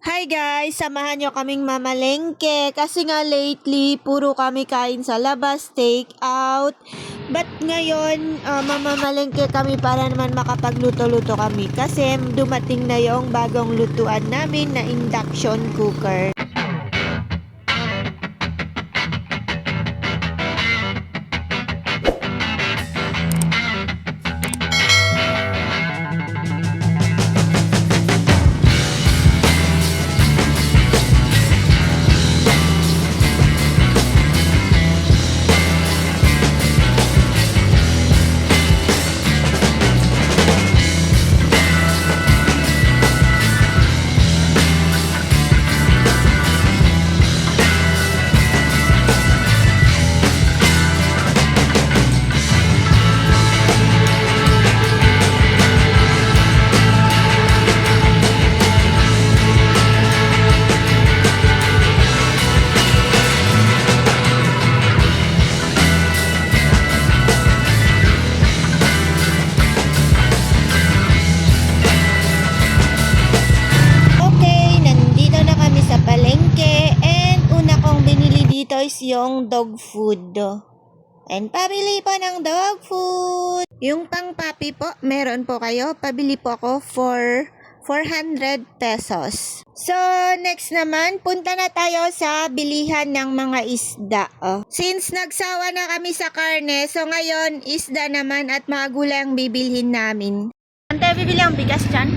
Hi guys! Samahan nyo kaming mamalengke kasi nga lately puro kami kain sa labas, take out. But ngayon mamamalengke kami para naman makapagluto-luto kami kasi dumating na yung bagong lutuan namin na induction cooker. Dito is yung dog food. And pabili po ng dog food. Yung pang puppy po, meron po kayo. Pabili po ako for 400 pesos. So, next naman, punta na tayo sa bilihan ng mga isda. Since nagsawa na kami sa karne, so ngayon, isda naman at mga gulay ang bibilhin namin. Ante, bibili ang bigas dyan?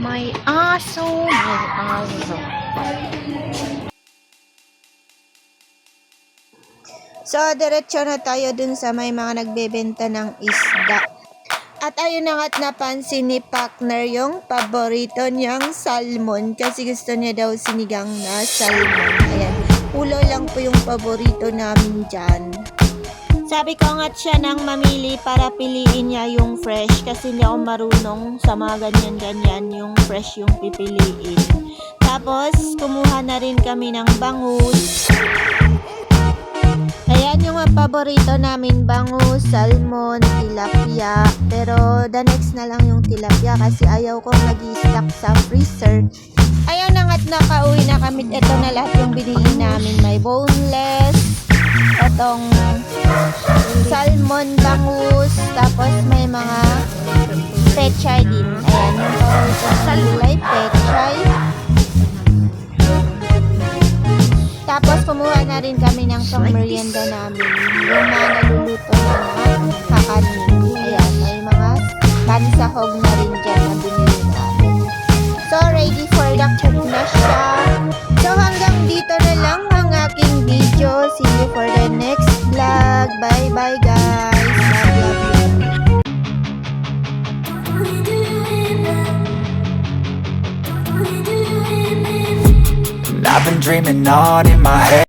May aso. So, diretso na tayo dun sa may mga nagbebenta ng isda. At ayun na nga't napansin ni partner yung paborito niyang salmon. Kasi gusto niya daw sinigang na salmon. Ayan, ulo lang po yung paborito namin dyan. Sabi ko nga siya nang mamili para piliin niya yung fresh kasi hindi ako marunong sa mga ganyan-ganyan, yung fresh yung pipiliin. Tapos, kumuha na rin kami ng bangus. Ayan yung paborito namin, bangus, salmon, tilapia. Pero the next na lang yung tilapia kasi ayaw kong nag-i-stock sa freezer. Ayaw na nga't nakauwi na kami. Ito na lahat yung binili namin. May boneless, itong salmon, bangus, tapos may mga pechay din. Ayan, yung paborito sa gulay, pechay. Tapos kumuha na rin kami ng pang-merienda namin. Yung mga naluluto na kakanin. Ayan, may mga pansahog na rin dyan na binili namin. So, ready for the cook na siya. So, hanggang dito na lang ang aking video. See you for the next vlog. Bye-bye guys. Love you. I've been dreaming on in my head.